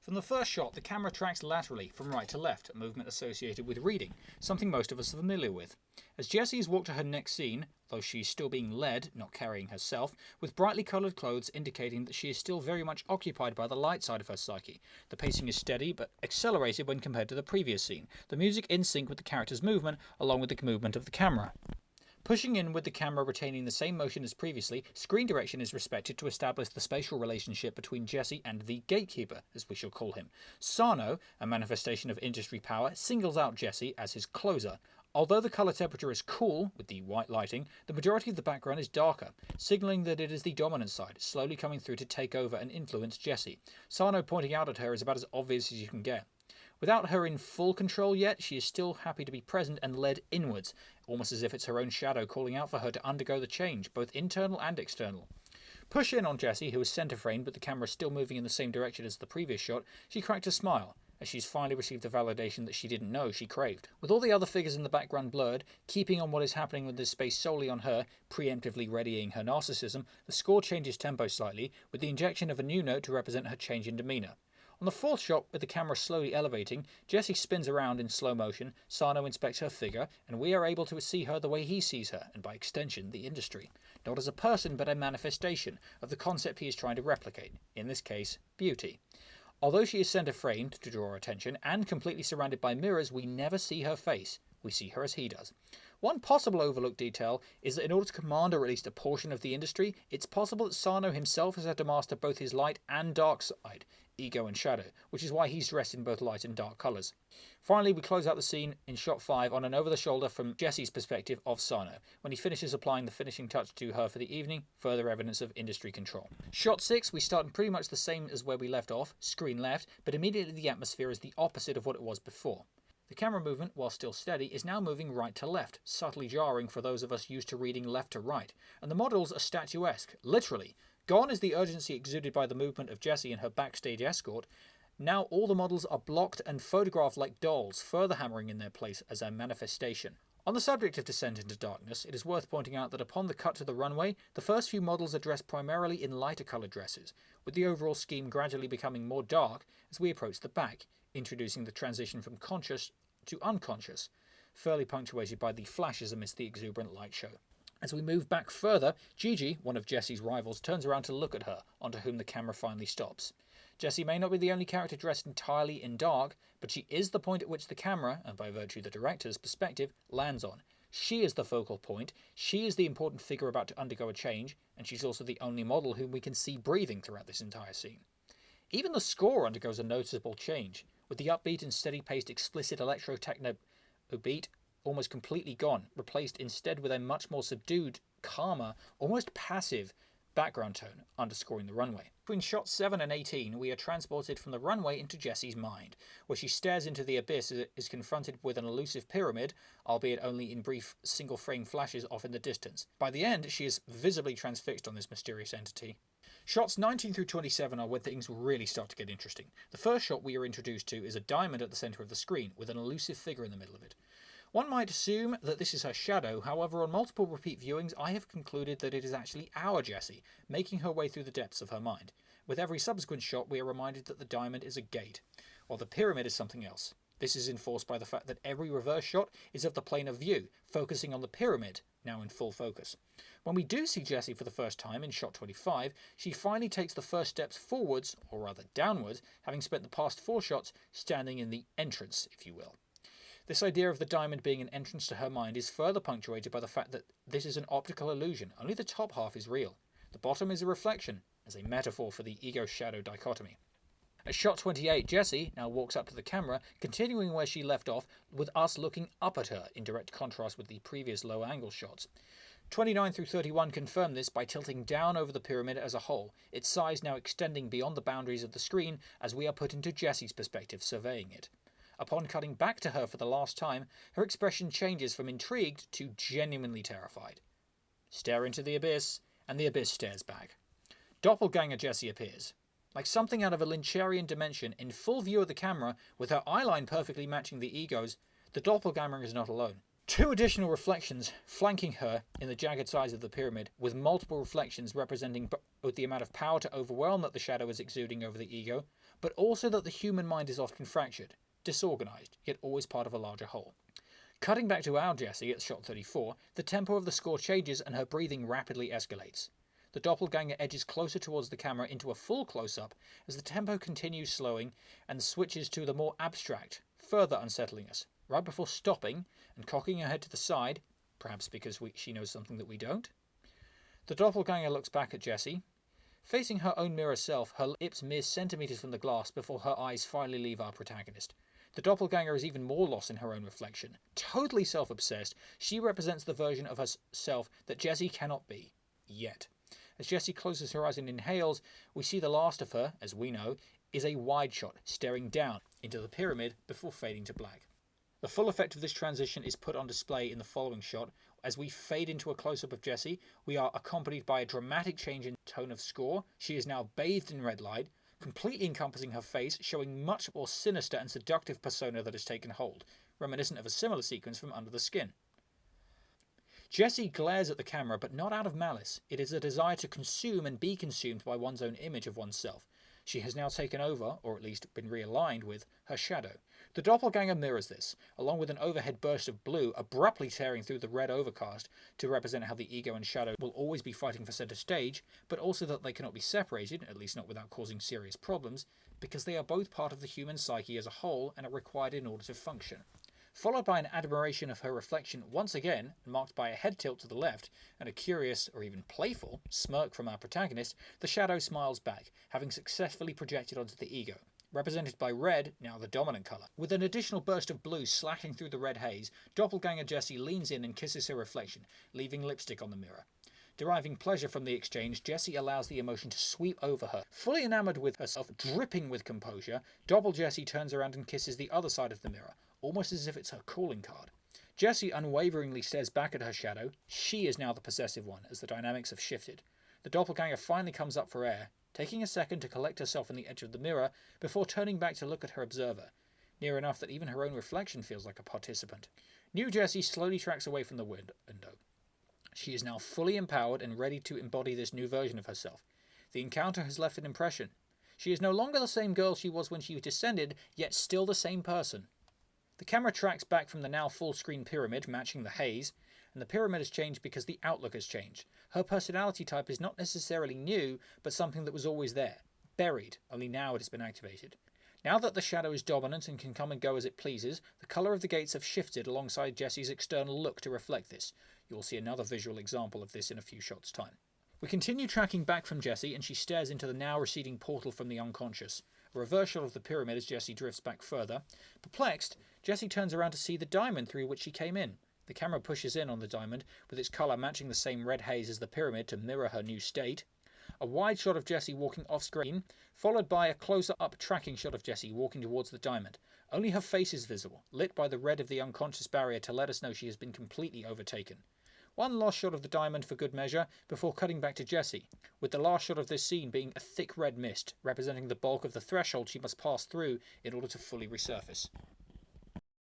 From the first shot, the camera tracks laterally from right to left, a movement associated with reading, something most of us are familiar with. As Jessie is walked to her next scene, though she is still being led, not carrying herself, with brightly coloured clothes indicating that she is still very much occupied by the light side of her psyche. The pacing is steady, but accelerated when compared to the previous scene, the music in sync with the character's movement, along with the movement of the camera. Pushing in with the camera retaining the same motion as previously, screen direction is respected to establish the spatial relationship between Jessie and the gatekeeper, as we shall call him. Sarno, a manifestation of industry power, singles out Jessie as his closer. Although the colour temperature is cool, with the white lighting, the majority of the background is darker, signalling that it is the dominant side, slowly coming through to take over and influence Jessie. Sarno pointing out at her is about as obvious as you can get. Without her in full control yet, she is still happy to be present and led inwards, almost as if it's her own shadow calling out for her to undergo the change, both internal and external. Push in on Jessie, who is centre framed but the camera still moving in the same direction as the previous shot, she cracked a smile, as she's finally received the validation that she didn't know she craved. With all the other figures in the background blurred, keeping on what is happening with this space solely on her, preemptively readying her narcissism, the score changes tempo slightly, with the injection of a new note to represent her change in demeanour. On the fourth shot, with the camera slowly elevating, Jessie spins around in slow motion, Sarno inspects her figure, and we are able to see her the way he sees her, and by extension, the industry. Not as a person, but a manifestation of the concept he is trying to replicate, in this case, beauty. Although she is centre-framed to draw attention, and completely surrounded by mirrors, we never see her face. We see her as he does. One possible overlooked detail is that in order to command or at least a portion of the industry, it's possible that Sarno himself has had to master both his light and dark side, ego and shadow, which is why he's dressed in both light and dark colours. Finally, we close out the scene in shot 5 on an over-the-shoulder from Jessie's perspective of Sarno, when he finishes applying the finishing touch to her for the evening, further evidence of industry control. Shot 6, we start in pretty much the same as where we left off, screen left, but immediately the atmosphere is the opposite of what it was before. The camera movement, while still steady, is now moving right to left, subtly jarring for those of us used to reading left to right, and the models are statuesque, literally. Gone is the urgency exuded by the movement of Jessie and her backstage escort. Now all the models are blocked and photographed like dolls, further hammering in their place as a manifestation. On the subject of descent into darkness, it is worth pointing out that upon the cut to the runway, the first few models are dressed primarily in lighter coloured dresses, with the overall scheme gradually becoming more dark as we approach the back, introducing the transition from conscious to unconscious, fairly punctuated by the flashes amidst the exuberant light show. As we move back further, Gigi, one of Jessie's rivals, turns around to look at her, onto whom the camera finally stops. Jessie may not be the only character dressed entirely in dark, but she is the point at which the camera, and by virtue the director's perspective, lands on. She is the focal point, she is the important figure about to undergo a change, and she's also the only model whom we can see breathing throughout this entire scene. Even the score undergoes a noticeable change, with the upbeat and steady-paced explicit electro-techno beat almost completely gone, replaced instead with a much more subdued, calmer, almost passive background tone underscoring the runway. Between shots 7 and 18, we are transported from the runway into Jessie's mind, where she stares into the abyss as it is confronted with an elusive pyramid, albeit only in brief single-frame flashes off in the distance. By the end, she is visibly transfixed on this mysterious entity. Shots 19 through 27 are where things really start to get interesting. The first shot we are introduced to is a diamond at the centre of the screen, with an elusive figure in the middle of it. One might assume that this is her shadow, however on multiple repeat viewings I have concluded that it is actually our Jessie, making her way through the depths of her mind. With every subsequent shot we are reminded that the diamond is a gate, while the pyramid is something else. This is enforced by the fact that every reverse shot is of the plane of view, focusing on the pyramid, now in full focus. When we do see Jessie for the first time in shot 25, she finally takes the first steps forwards, or rather downwards, having spent the past 4 shots standing in the entrance, if you will. This idea of the diamond being an entrance to her mind is further punctuated by the fact that this is an optical illusion, only the top half is real. The bottom is a reflection, as a metaphor for the ego-shadow dichotomy. At shot 28, Jessie now walks up to the camera, continuing where she left off, with us looking up at her, in direct contrast with the previous low-angle shots. 29 through 31 confirm this by tilting down over the pyramid as a whole, its size now extending beyond the boundaries of the screen as we are put into Jessie's perspective surveying it. Upon cutting back to her for the last time, her expression changes from intrigued to genuinely terrified. Stare into the abyss, and the abyss stares back. Doppelganger Jessie appears. Like something out of a Lynchian dimension, in full view of the camera, with her eyeline perfectly matching the ego's, the doppelganger is not alone. 2 additional reflections flanking her in the jagged sides of the pyramid, with multiple reflections representing both the amount of power to overwhelm that the shadow is exuding over the ego, but also that the human mind is often fractured, disorganized, yet always part of a larger whole. Cutting back to our Jessie at shot 34, the tempo of the score changes and her breathing rapidly escalates. The doppelganger edges closer towards the camera into a full close-up as the tempo continues slowing and switches to the more abstract, further unsettling us, right before stopping and cocking her head to the side, perhaps because she knows something that we don't. The doppelganger looks back at Jessie. Facing her own mirror self, her lips mere centimetres from the glass before her eyes finally leave our protagonist. The doppelganger is even more lost in her own reflection. Totally self-obsessed, she represents the version of herself that Jessie cannot be. Yet. As Jessie closes her eyes and inhales, we see the last of her, as we know, is a wide shot, staring down into the pyramid before fading to black. The full effect of this transition is put on display in the following shot. As we fade into a close-up of Jessie, we are accompanied by a dramatic change in tone of score. She is now bathed in red light, completely encompassing her face, showing much more sinister and seductive persona that has taken hold, reminiscent of a similar sequence from Under the Skin. Jessie glares at the camera, but not out of malice. It is a desire to consume and be consumed by one's own image of oneself. She has now taken over, or at least been realigned with, her shadow. The doppelganger mirrors this, along with an overhead burst of blue abruptly tearing through the red overcast to represent how the ego and shadow will always be fighting for centre stage, but also that they cannot be separated, at least not without causing serious problems, because they are both part of the human psyche as a whole and are required in order to function. Followed by an admiration of her reflection once again, marked by a head tilt to the left and a curious, or even playful, smirk from our protagonist, the shadow smiles back, having successfully projected onto the ego, represented by red, now the dominant colour. With an additional burst of blue slashing through the red haze, doppelganger Jessie leans in and kisses her reflection, leaving lipstick on the mirror. Deriving pleasure from the exchange, Jessie allows the emotion to sweep over her. Fully enamoured with herself, dripping with composure, Doppel Jessie turns around and kisses the other side of the mirror, almost as if it's her calling card. Jessie unwaveringly stares back at her shadow. She is now the possessive one, as the dynamics have shifted. The doppelganger finally comes up for air, taking a second to collect herself on the edge of the mirror before turning back to look at her observer, near enough that even her own reflection feels like a participant. New Jessie slowly tracks away from the window. She is now fully empowered and ready to embody this new version of herself. The encounter has left an impression. She is no longer the same girl she was when she descended, yet still the same person. The camera tracks back from the now full-screen pyramid, matching the haze, and the pyramid has changed because the outlook has changed. Her personality type is not necessarily new, but something that was always there, buried, only now it has been activated. Now that the shadow is dominant and can come and go as it pleases, the colour of the gates have shifted alongside Jessie's external look to reflect this. You will see another visual example of this in a few shots' time. We continue tracking back from Jessie, and she stares into the now receding portal from the unconscious. A reverse shot of the pyramid as Jessie drifts back further. Perplexed, Jessie turns around to see the diamond through which she came in. The camera pushes in on the diamond, with its colour matching the same red haze as the pyramid to mirror her new state. A wide shot of Jessie walking off-screen, followed by a closer-up tracking shot of Jessie walking towards the diamond. Only her face is visible, lit by the red of the unconscious barrier to let us know she has been completely overtaken. One last shot of the diamond for good measure, before cutting back to Jessie, with the last shot of this scene being a thick red mist, representing the bulk of the threshold she must pass through in order to fully resurface.